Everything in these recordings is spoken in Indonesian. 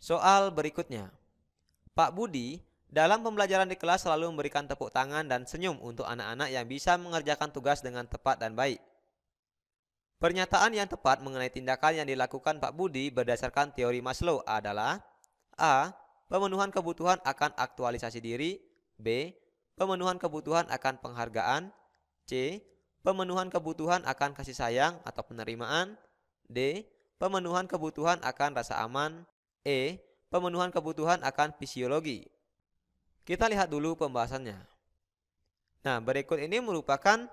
Soal berikutnya. Pak Budi dalam pembelajaran di kelas selalu memberikan tepuk tangan dan senyum untuk anak-anak yang bisa mengerjakan tugas dengan tepat dan baik. Pernyataan yang tepat mengenai tindakan yang dilakukan Pak Budi berdasarkan teori Maslow adalah A. Pemenuhan kebutuhan akan aktualisasi diri. B. Pemenuhan kebutuhan akan penghargaan. C. Pemenuhan kebutuhan akan kasih sayang atau penerimaan. D. Pemenuhan kebutuhan akan rasa aman. E. Pemenuhan kebutuhan akan fisiologi. Kita lihat dulu pembahasannya. Nah, berikut ini merupakan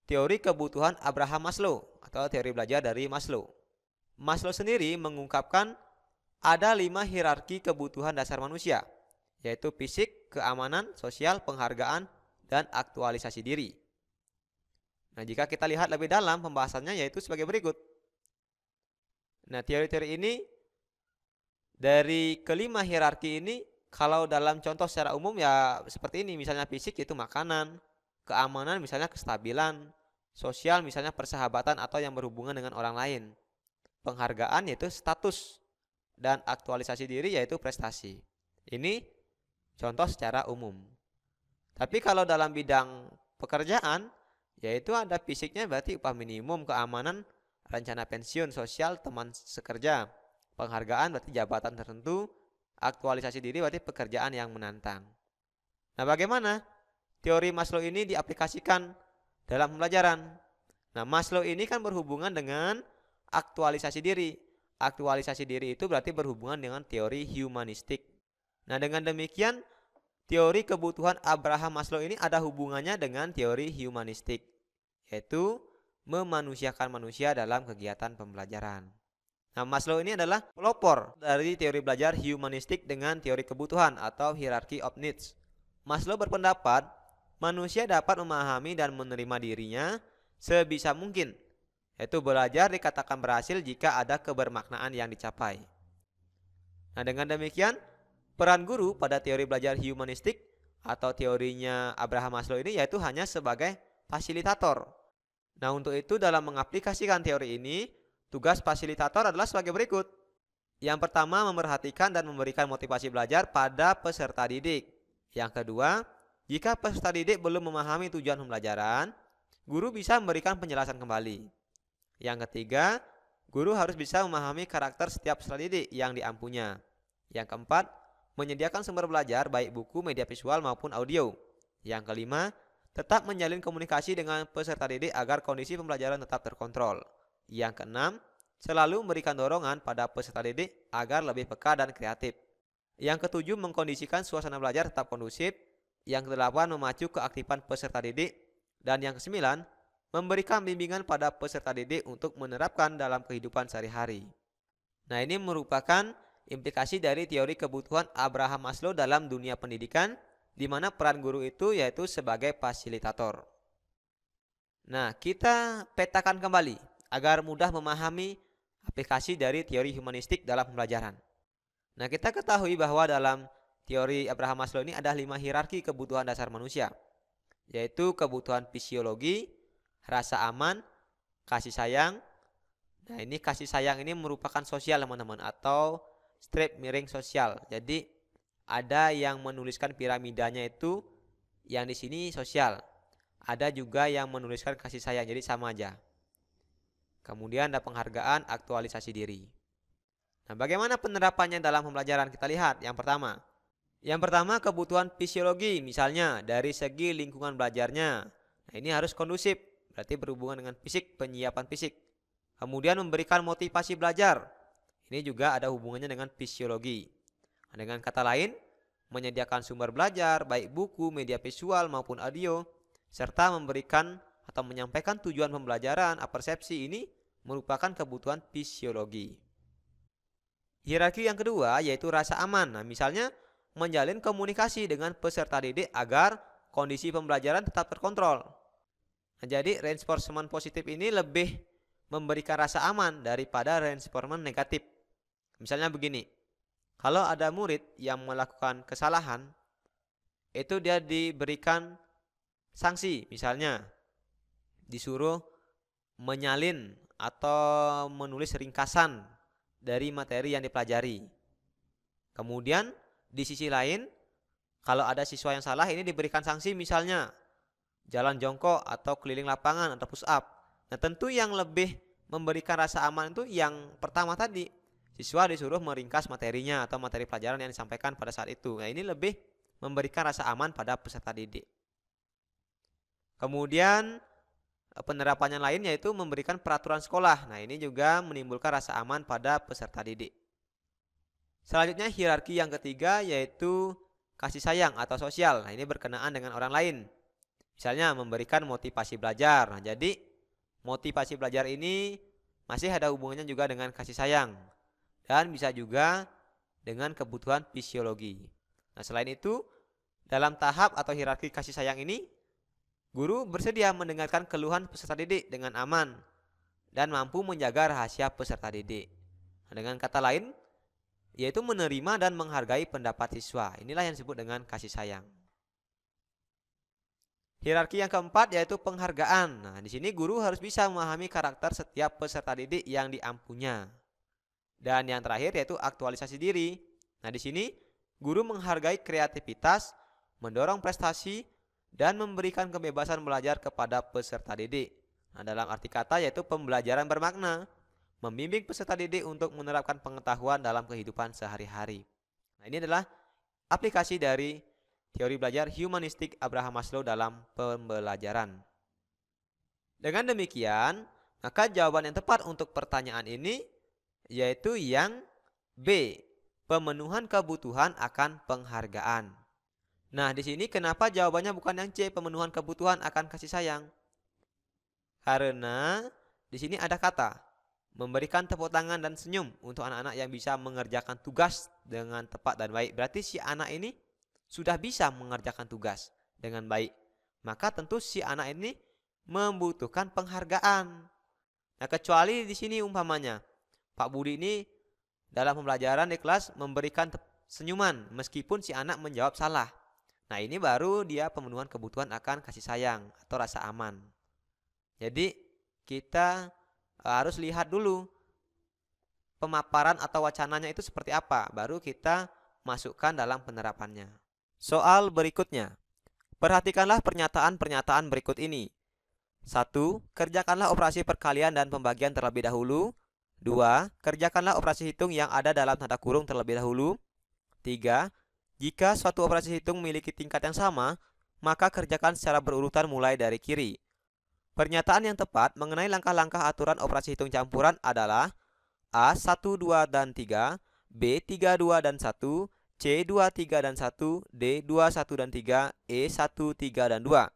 teori kebutuhan Abraham Maslow atau teori belajar dari Maslow. Maslow sendiri mengungkapkan ada 5 hierarki kebutuhan dasar manusia, yaitu fisik, keamanan, sosial, penghargaan, dan aktualisasi diri. Nah, jika kita lihat lebih dalam pembahasannya yaitu sebagai berikut. Nah, teori-teori ini dari kelima hierarki ini, kalau dalam contoh secara umum ya seperti ini, misalnya fisik yaitu makanan, keamanan misalnya kestabilan, sosial misalnya persahabatan atau yang berhubungan dengan orang lain, penghargaan yaitu status, dan aktualisasi diri yaitu prestasi. Ini contoh secara umum. Tapi kalau dalam bidang pekerjaan, yaitu ada fisiknya berarti upah minimum, keamanan, rencana pensiun, sosial, teman sekerja, penghargaan berarti jabatan tertentu, aktualisasi diri berarti pekerjaan yang menantang. Nah, bagaimana teori Maslow ini diaplikasikan dalam pembelajaran? Nah, Maslow ini kan berhubungan dengan aktualisasi diri. Aktualisasi diri itu berarti berhubungan dengan teori humanistik. Nah, dengan demikian teori kebutuhan Abraham Maslow ini ada hubungannya dengan teori humanistik, yaitu memanusiakan manusia dalam kegiatan pembelajaran. Nah, Maslow ini adalah pelopor dari teori belajar humanistik dengan teori kebutuhan atau hierarchy of needs. Maslow berpendapat manusia dapat memahami dan menerima dirinya sebisa mungkin, yaitu belajar dikatakan berhasil jika ada kebermaknaan yang dicapai. Nah, dengan demikian peran guru pada teori belajar humanistik atau teorinya Abraham Maslow ini yaitu hanya sebagai fasilitator. Nah, untuk itu dalam mengaplikasikan teori ini, tugas fasilitator adalah sebagai berikut. Yang pertama, memerhatikan dan memberikan motivasi belajar pada peserta didik. Yang kedua, jika peserta didik belum memahami tujuan pembelajaran, guru bisa memberikan penjelasan kembali. Yang ketiga, guru harus bisa memahami karakter setiap peserta didik yang diampunya. Yang keempat, menyediakan sumber belajar baik buku, media visual maupun audio. Yang kelima, tetap menjalin komunikasi dengan peserta didik agar kondisi pembelajaran tetap terkontrol. Yang keenam, selalu memberikan dorongan pada peserta didik agar lebih peka dan kreatif. Yang ketujuh, mengkondisikan suasana belajar tetap kondusif. Yang kedelapan, memacu keaktifan peserta didik. Dan yang kesembilan, memberikan bimbingan pada peserta didik untuk menerapkan dalam kehidupan sehari-hari. Nah, ini merupakan implikasi dari teori kebutuhan Abraham Maslow dalam dunia pendidikan, di mana peran guru itu yaitu sebagai fasilitator. Nah, kita petakan kembali agar mudah memahami aplikasi dari teori humanistik dalam pembelajaran. Nah, kita ketahui bahwa dalam teori Abraham Maslow ini ada 5 hierarki kebutuhan dasar manusia, yaitu kebutuhan fisiologi, rasa aman, kasih sayang. Nah, ini kasih sayang ini merupakan sosial, teman-teman, atau strip miring sosial. Jadi ada yang menuliskan piramidanya itu yang di sini sosial. Ada juga yang menuliskan kasih sayang, jadi sama aja. Kemudian ada penghargaan, aktualisasi diri. Nah, bagaimana penerapannya dalam pembelajaran? Kita lihat yang pertama. Yang pertama, kebutuhan fisiologi, misalnya dari segi lingkungan belajarnya. Nah, ini harus kondusif, berarti berhubungan dengan fisik, penyiapan fisik. Kemudian memberikan motivasi belajar. Ini juga ada hubungannya dengan fisiologi. Dengan kata lain, menyediakan sumber belajar, baik buku, media visual maupun audio, serta memberikan atau menyampaikan tujuan pembelajaran, persepsi ini merupakan kebutuhan fisiologi. Hierarki yang kedua yaitu rasa aman. Nah, misalnya menjalin komunikasi dengan peserta didik agar kondisi pembelajaran tetap terkontrol. Nah, jadi reinforcement positif ini lebih memberikan rasa aman daripada reinforcement negatif. Misalnya begini, kalau ada murid yang melakukan kesalahan, itu dia diberikan sanksi, misalnya disuruh menyalin atau menulis ringkasan dari materi yang dipelajari. Kemudian di sisi lain, kalau ada siswa yang salah ini diberikan sanksi, misalnya jalan jongkok atau keliling lapangan atau push up. Nah, tentu yang lebih memberikan rasa aman itu yang pertama tadi. Siswa disuruh meringkas materinya atau materi pelajaran yang disampaikan pada saat itu. Nah, ini lebih memberikan rasa aman pada peserta didik. Kemudian penerapannya lain yaitu memberikan peraturan sekolah. Nah, ini juga menimbulkan rasa aman pada peserta didik. Selanjutnya hierarki yang ketiga yaitu kasih sayang atau sosial. Nah, ini berkenaan dengan orang lain. Misalnya memberikan motivasi belajar. Nah, jadi motivasi belajar ini masih ada hubungannya juga dengan kasih sayang. Dan bisa juga dengan kebutuhan fisiologi. Nah, selain itu, dalam tahap atau hierarki kasih sayang ini, guru bersedia mendengarkan keluhan peserta didik dengan aman dan mampu menjaga rahasia peserta didik. Nah, dengan kata lain, yaitu menerima dan menghargai pendapat siswa. Inilah yang disebut dengan kasih sayang. Hierarki yang keempat yaitu penghargaan. Nah, di sini guru harus bisa memahami karakter setiap peserta didik yang diampunya. Dan yang terakhir yaitu aktualisasi diri. Nah, di sini guru menghargai kreativitas, mendorong prestasi, dan memberikan kebebasan belajar kepada peserta didik. Nah, dalam arti kata yaitu pembelajaran bermakna, membimbing peserta didik untuk menerapkan pengetahuan dalam kehidupan sehari-hari. Nah, ini adalah aplikasi dari teori belajar humanistik Abraham Maslow dalam pembelajaran. Dengan demikian, maka jawaban yang tepat untuk pertanyaan ini yaitu yang B, pemenuhan kebutuhan akan penghargaan. Nah, di sini kenapa jawabannya bukan yang C, pemenuhan kebutuhan akan kasih sayang? Karena di sini ada kata memberikan tepuk tangan dan senyum untuk anak-anak yang bisa mengerjakan tugas dengan tepat dan baik. Berarti si anak ini sudah bisa mengerjakan tugas dengan baik. Maka tentu si anak ini membutuhkan penghargaan. Nah, kecuali di sini umpamanya Pak Budi ini dalam pembelajaran di kelas memberikan senyuman meskipun si anak menjawab salah. Nah, ini baru dia pemenuhan kebutuhan akan kasih sayang atau rasa aman. Jadi kita harus lihat dulu pemaparan atau wacananya itu seperti apa, baru kita masukkan dalam penerapannya. Soal berikutnya. Perhatikanlah pernyataan-pernyataan berikut ini. 1. Kerjakanlah operasi perkalian dan pembagian terlebih dahulu. 2. Kerjakanlah operasi hitung yang ada dalam tanda kurung terlebih dahulu. 3. Jika suatu operasi hitung memiliki tingkat yang sama, maka kerjakan secara berurutan mulai dari kiri. Pernyataan yang tepat mengenai langkah-langkah aturan operasi hitung campuran adalah A. 1, 2, dan 3, B. 3, 2, dan 1, C. 2, 3, dan 1, D. 2, 1, dan 3, E. 1, 3, dan 2.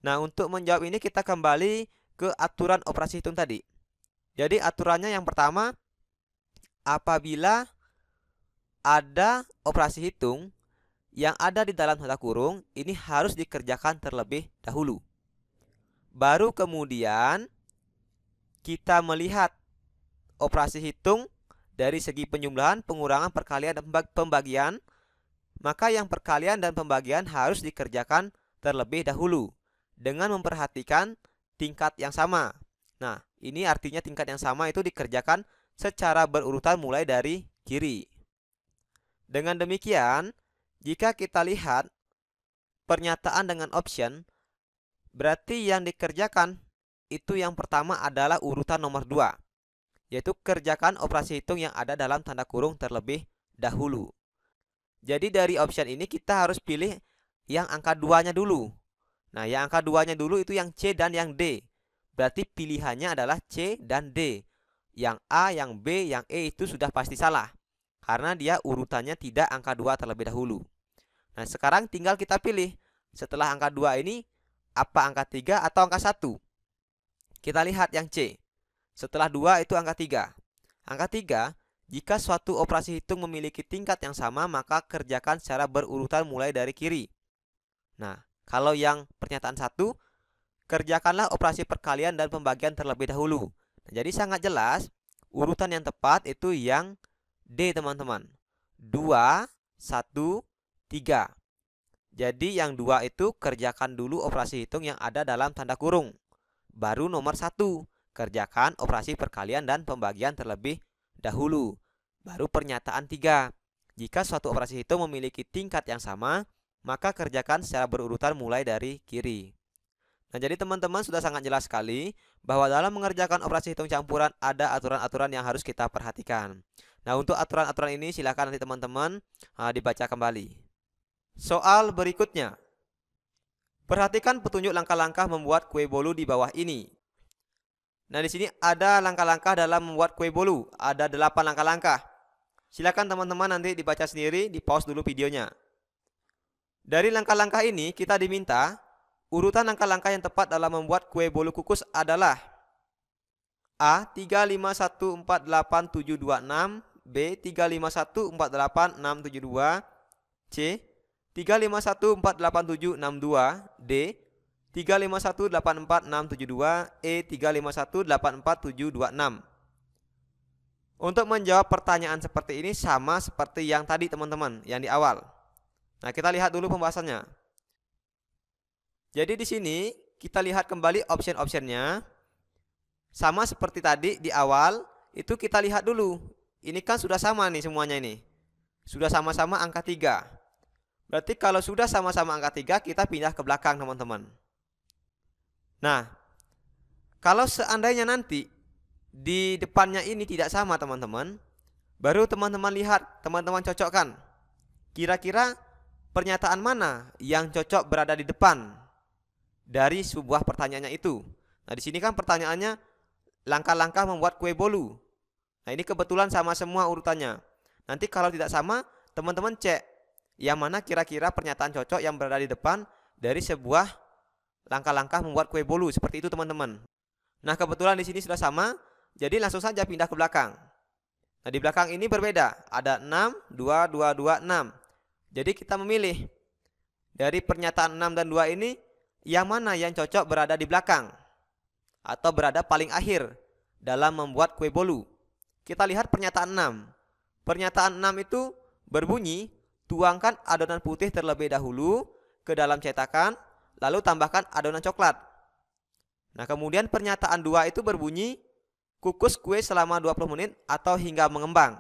Nah, untuk menjawab ini kita kembali ke aturan operasi hitung tadi. Jadi aturannya yang pertama, apabila ada operasi hitung yang ada di dalam tanda kurung, ini harus dikerjakan terlebih dahulu. Baru kemudian kita melihat operasi hitung dari segi penjumlahan, pengurangan, perkalian, dan pembagian, maka yang perkalian dan pembagian harus dikerjakan terlebih dahulu dengan memperhatikan tingkat yang sama. Nah, ini artinya tingkat yang sama itu dikerjakan secara berurutan mulai dari kiri. Dengan demikian, jika kita lihat pernyataan dengan option, berarti yang dikerjakan itu yang pertama adalah urutan nomor 2, yaitu kerjakan operasi hitung yang ada dalam tanda kurung terlebih dahulu. Jadi dari option ini kita harus pilih yang angka 2-nya dulu. Nah, yang angka 2-nya dulu itu yang C dan yang D. Berarti pilihannya adalah C dan D. Yang A, yang B, yang E itu sudah pasti salah, karena dia urutannya tidak angka 2 terlebih dahulu. Nah, sekarang tinggal kita pilih setelah angka 2 ini apa angka 3 atau angka 1. Kita lihat yang C. Setelah 2 itu angka 3. Angka 3, jika suatu operasi hitung memiliki tingkat yang sama, maka kerjakan secara berurutan mulai dari kiri. Nah, kalau yang pernyataan 1, kerjakanlah operasi perkalian dan pembagian terlebih dahulu. Nah, jadi sangat jelas urutan yang tepat itu yang D, teman-teman. 2, 1, 3. Jadi yang 2 itu kerjakan dulu operasi hitung yang ada dalam tanda kurung. Baru nomor 1, kerjakan operasi perkalian dan pembagian terlebih dahulu. Baru pernyataan 3. Jika suatu operasi hitung memiliki tingkat yang sama, maka kerjakan secara berurutan mulai dari kiri. Nah, jadi teman-teman sudah sangat jelas sekali bahwa dalam mengerjakan operasi hitung campuran ada aturan-aturan yang harus kita perhatikan. Nah, untuk aturan-aturan ini silakan nanti teman-teman dibaca kembali. Soal berikutnya. Perhatikan petunjuk langkah-langkah membuat kue bolu di bawah ini. Nah, di sini ada langkah-langkah dalam membuat kue bolu. Ada 8 langkah-langkah. Silakan teman-teman nanti dibaca sendiri, di pause dulu videonya. Dari langkah-langkah ini kita diminta urutan langkah-langkah yang tepat dalam membuat kue bolu kukus adalah A. 3514876, B. 3514862, C. 351486762, D. 3518462, E. 3518476. Untuk menjawab pertanyaan seperti ini sama seperti yang tadi teman-teman, yang di awal. Nah, kita lihat dulu pembahasannya. Jadi di sini kita lihat kembali option-optionnya. Sama seperti tadi di awal, itu kita lihat dulu. Ini kan sudah sama nih semuanya ini. Sudah sama-sama angka 3. Berarti kalau sudah sama-sama angka 3, kita pindah ke belakang teman-teman. Nah, kalau seandainya nanti di depannya ini tidak sama teman-teman, baru teman-teman lihat, teman-teman cocokkan. Kira-kira pernyataan mana yang cocok berada di depan dari sebuah pertanyaannya itu. Nah, di sini kan pertanyaannya langkah-langkah membuat kue bolu. Nah, ini kebetulan sama semua urutannya. Nanti kalau tidak sama, teman-teman cek yang mana kira-kira pernyataan cocok yang berada di depan dari sebuah langkah-langkah membuat kue bolu, seperti itu teman-teman. Nah, kebetulan di sini sudah sama, jadi langsung saja pindah ke belakang. Nah, di belakang ini berbeda, ada 6, 2, 2, 2, 6. Jadi kita memilih dari pernyataan 6 dan 2 ini yang mana yang cocok berada di belakang atau berada paling akhir dalam membuat kue bolu. Kita lihat pernyataan 6. Pernyataan 6 itu berbunyi, tuangkan adonan putih terlebih dahulu ke dalam cetakan, lalu tambahkan adonan coklat. Nah, kemudian pernyataan 2 itu berbunyi, kukus kue selama 20 menit atau hingga mengembang.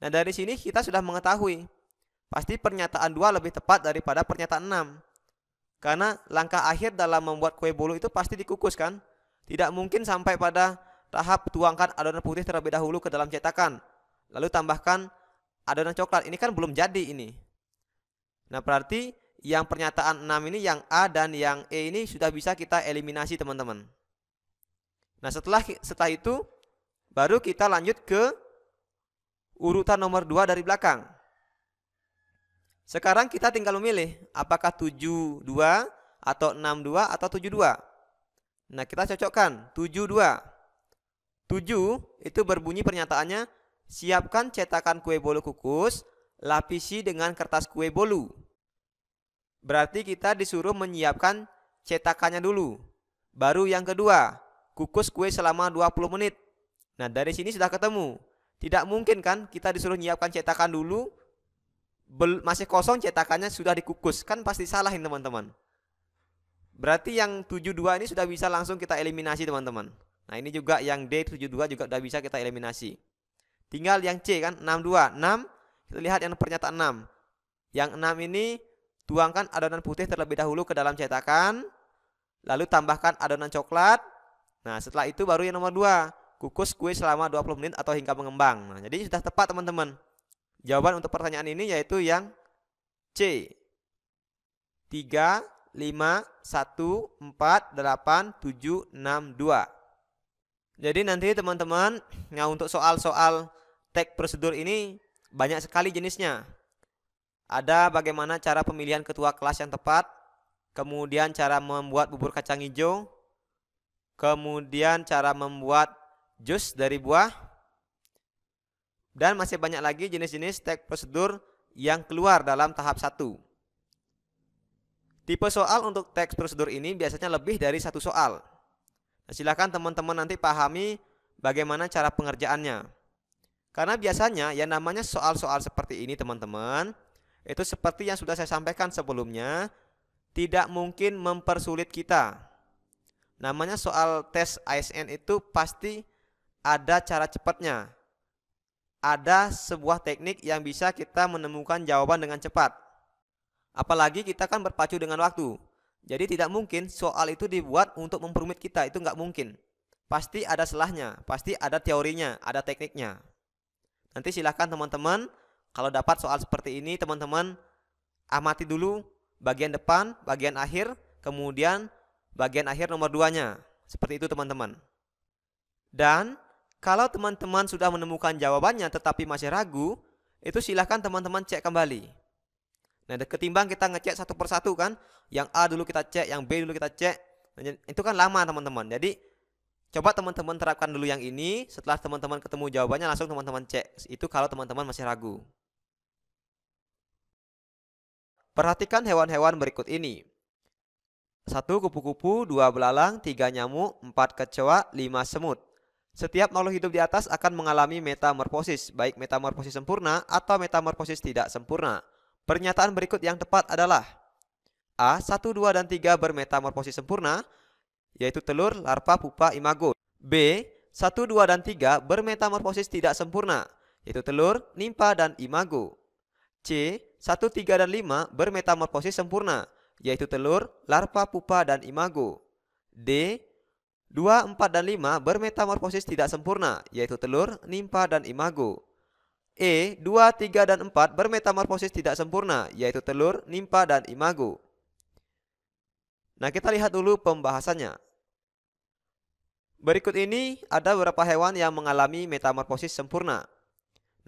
Nah, dari sini kita sudah mengetahui, pasti pernyataan 2 lebih tepat daripada pernyataan 6. Karena langkah akhir dalam membuat kue bolu itu pasti dikukus kan? Tidak mungkin sampai pada tahap tuangkan adonan putih terlebih dahulu ke dalam cetakan, lalu tambahkan adonan coklat. Ini kan belum jadi ini. Nah, berarti yang pernyataan 6 ini, yang A dan yang E ini sudah bisa kita eliminasi teman-teman. Nah, setelah itu baru kita lanjut ke urutan nomor 2 dari belakang. Sekarang kita tinggal memilih apakah 72 atau 62 atau 72. Nah, kita cocokkan 72. 7 itu berbunyi pernyataannya, siapkan cetakan kue bolu kukus, lapisi dengan kertas kue bolu. Berarti kita disuruh menyiapkan cetakannya dulu. Baru yang kedua, kukus kue selama 20 menit. Nah, dari sini sudah ketemu. Tidak mungkin kan kita disuruh menyiapkan cetakan dulu, masih kosong cetakannya sudah dikukus. Kan pasti salah ini teman-teman. Berarti yang 72 ini sudah bisa langsung kita eliminasi teman-teman. Nah, ini juga yang D 72 juga sudah bisa kita eliminasi. Tinggal yang C kan 62. 6, kita lihat yang pernyataan 6. Yang 6 ini, tuangkan adonan putih terlebih dahulu ke dalam cetakan, lalu tambahkan adonan coklat. Nah, setelah itu baru yang nomor 2, kukus kue selama 20 menit atau hingga mengembang. Nah, jadi sudah tepat teman-teman. Jawaban untuk pertanyaan ini yaitu yang C. 3, 5, 1, 4, 8, 7, 6, 2. Jadi nanti teman-teman, nah untuk soal-soal teks prosedur ini banyak sekali jenisnya. Ada bagaimana cara pemilihan ketua kelas yang tepat, kemudian cara membuat bubur kacang hijau, kemudian cara membuat jus dari buah, dan masih banyak lagi jenis-jenis teks prosedur yang keluar dalam tahap 1. Tipe soal untuk teks prosedur ini biasanya lebih dari 1 soal. Nah, silakan teman-teman nanti pahami bagaimana cara pengerjaannya. Karena biasanya yang namanya soal-soal seperti ini teman-teman, itu seperti yang sudah saya sampaikan sebelumnya, tidak mungkin mempersulit kita. Namanya soal tes ASN itu pasti ada cara cepatnya. ada sebuah teknik yang bisa kita menemukan jawaban dengan cepat. Apalagi kita kan berpacu dengan waktu. Jadi tidak mungkin soal itu dibuat untuk memperumit kita, itu nggak mungkin. Pasti ada selahnya, pasti ada teorinya, ada tekniknya. Nanti silahkan teman-teman, kalau dapat soal seperti ini teman-teman amati dulu bagian depan, bagian akhir, kemudian bagian akhir nomor 2-nya. Seperti itu teman-teman. Dan kalau teman-teman sudah menemukan jawabannya tetapi masih ragu, itu silahkan teman-teman cek kembali. Nah, ketimbang kita ngecek satu persatu kan, yang A dulu kita cek, yang B dulu kita cek, itu kan lama teman-teman. Jadi coba teman-teman terapkan dulu yang ini, setelah teman-teman ketemu jawabannya langsung teman-teman cek. Itu kalau teman-teman masih ragu. Perhatikan hewan-hewan berikut ini. 1 kupu-kupu, 2 belalang, 3 nyamuk, 4 kecoa, 5 semut. Setiap makhluk hidup di atas akan mengalami metamorfosis, baik metamorfosis sempurna atau metamorfosis tidak sempurna. Pernyataan berikut yang tepat adalah A. 1, 2, dan 3 bermetamorfosis sempurna, yaitu telur, larva, pupa, imago. B. 1, 2, dan 3 bermetamorfosis tidak sempurna, yaitu telur, nimpa, dan imago. C. 1, 3, dan 5 bermetamorfosis sempurna, yaitu telur, larva, pupa, dan imago. D. 2, 4, dan 5 bermetamorfosis tidak sempurna, yaitu telur, nimpa, dan imago. E. 2, 3, dan 4 bermetamorfosis tidak sempurna, yaitu telur, nimpa, dan imago. Nah, kita lihat dulu pembahasannya. Berikut ini ada beberapa hewan yang mengalami metamorfosis sempurna.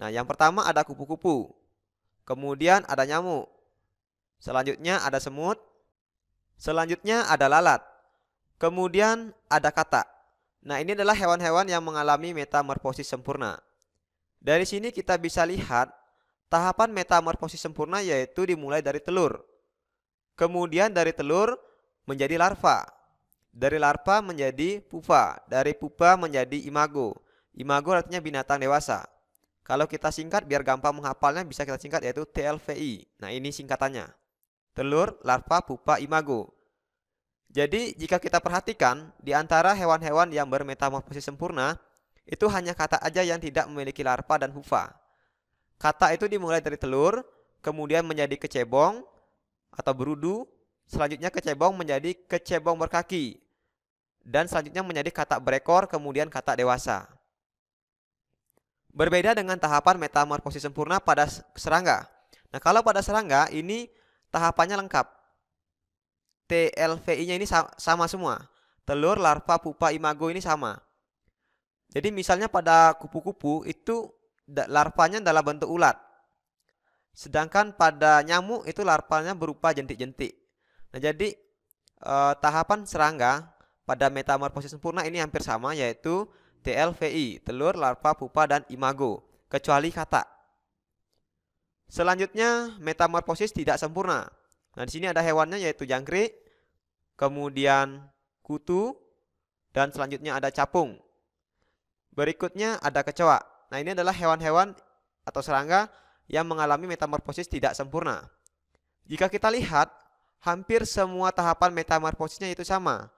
Nah, yang pertama ada kupu-kupu. Kemudian ada nyamuk. Selanjutnya ada semut. Selanjutnya ada lalat. Kemudian ada katak. Nah, ini adalah hewan-hewan yang mengalami metamorfosis sempurna. Dari sini kita bisa lihat tahapan metamorfosis sempurna yaitu dimulai dari telur. Kemudian dari telur menjadi larva. Dari larva menjadi pupa. Dari pupa menjadi imago. Imago artinya binatang dewasa. Kalau kita singkat biar gampang menghafalnya bisa kita singkat yaitu TLVI. Nah, ini singkatannya. Telur, larva, pupa, imago. Jadi jika kita perhatikan di antara hewan-hewan yang bermetamorfosis sempurna, itu hanya katak aja yang tidak memiliki larva dan pupa. Katak itu dimulai dari telur, kemudian menjadi kecebong atau berudu, selanjutnya kecebong menjadi kecebong berkaki, dan selanjutnya menjadi katak berekor, kemudian katak dewasa. Berbeda dengan tahapan metamorfosis sempurna pada serangga. Nah, kalau pada serangga ini tahapannya lengkap. TLVI-nya ini sama semua. Telur, larva, pupa, imago ini sama. Jadi misalnya pada kupu-kupu itu larvanya dalam bentuk ulat. Sedangkan pada nyamuk itu larvanya berupa jentik-jentik. Nah, jadi tahapan serangga pada metamorfosis sempurna ini hampir sama yaitu TLVI, telur, larva, pupa, dan imago, kecuali katak. Selanjutnya metamorfosis tidak sempurna. Nah, di sini ada hewannya yaitu jangkrik, kemudian kutu, dan selanjutnya ada capung. Berikutnya ada kecoa. Nah, ini adalah hewan-hewan atau serangga yang mengalami metamorfosis tidak sempurna. Jika kita lihat, hampir semua tahapan metamorfosisnya itu sama.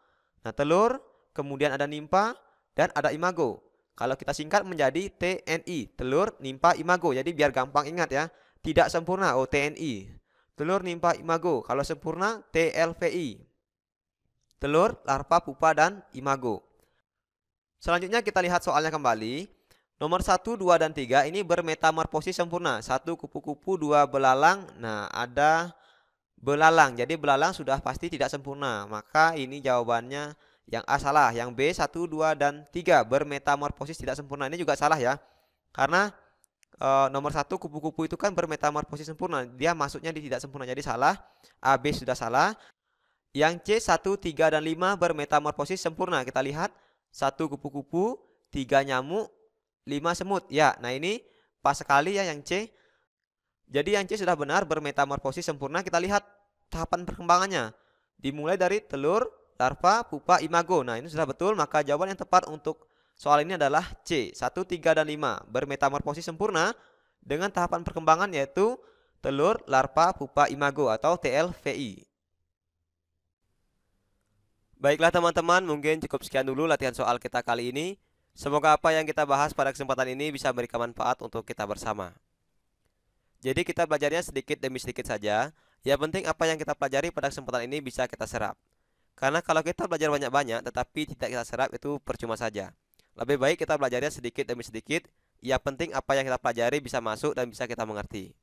Nah, telur, kemudian ada nimpa, dan ada imago. Kalau kita singkat menjadi TNI, telur, nimpa, imago. Jadi biar gampang ingat ya, tidak sempurna, TNI. Telur, nimpa, imago. Kalau sempurna, TLVI. Telur, larva, pupa, dan imago. Selanjutnya kita lihat soalnya kembali. Nomor 1, 2, dan 3 ini bermetamorfosis sempurna. 1 kupu-kupu, 2 belalang. Nah, ada belalang. Jadi belalang sudah pasti tidak sempurna. Maka ini jawabannya yang A salah. Yang B 1, 2, dan 3 bermetamorfosis tidak sempurna. Ini juga salah ya. Karena nomor 1 kupu-kupu itu kan bermetamorfosis sempurna. Dia masuknya di tidak sempurna. Jadi salah. A, B sudah salah. Yang C 1, 3, dan 5 bermetamorfosis sempurna. Kita lihat. 1 kupu-kupu, 3 nyamuk, 5 semut. Ya, nah ini pas sekali ya yang C. Jadi yang C sudah benar bermetamorfosis sempurna. Kita lihat tahapan perkembangannya. Dimulai dari telur, larva, pupa, imago. Nah, ini sudah betul, maka jawaban yang tepat untuk soal ini adalah C. 1, 3, dan 5 bermetamorfosis sempurna dengan tahapan perkembangan yaitu telur, larva, pupa, imago atau TLVI. Baiklah teman-teman, mungkin cukup sekian dulu latihan soal kita kali ini. Semoga apa yang kita bahas pada kesempatan ini bisa memberikan manfaat untuk kita bersama. Jadi kita belajarnya sedikit demi sedikit saja. Yang penting apa yang kita pelajari pada kesempatan ini bisa kita serap. Karena kalau kita belajar banyak-banyak tetapi tidak kita serap itu percuma saja. Lebih baik kita belajarnya sedikit demi sedikit. Yang penting apa yang kita pelajari bisa masuk dan bisa kita mengerti.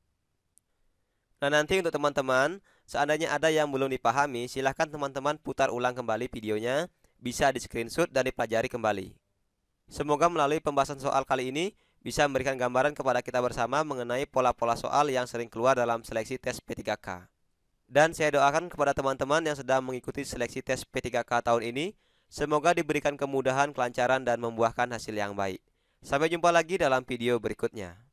Nah, nanti untuk teman-teman, seandainya ada yang belum dipahami, silahkan teman-teman putar ulang kembali videonya, bisa di screenshot dan dipelajari kembali. Semoga melalui pembahasan soal kali ini bisa memberikan gambaran kepada kita bersama mengenai pola-pola soal yang sering keluar dalam seleksi tes P3K. Dan saya doakan kepada teman-teman yang sedang mengikuti seleksi tes P3K tahun ini, semoga diberikan kemudahan, kelancaran, dan membuahkan hasil yang baik. Sampai jumpa lagi dalam video berikutnya.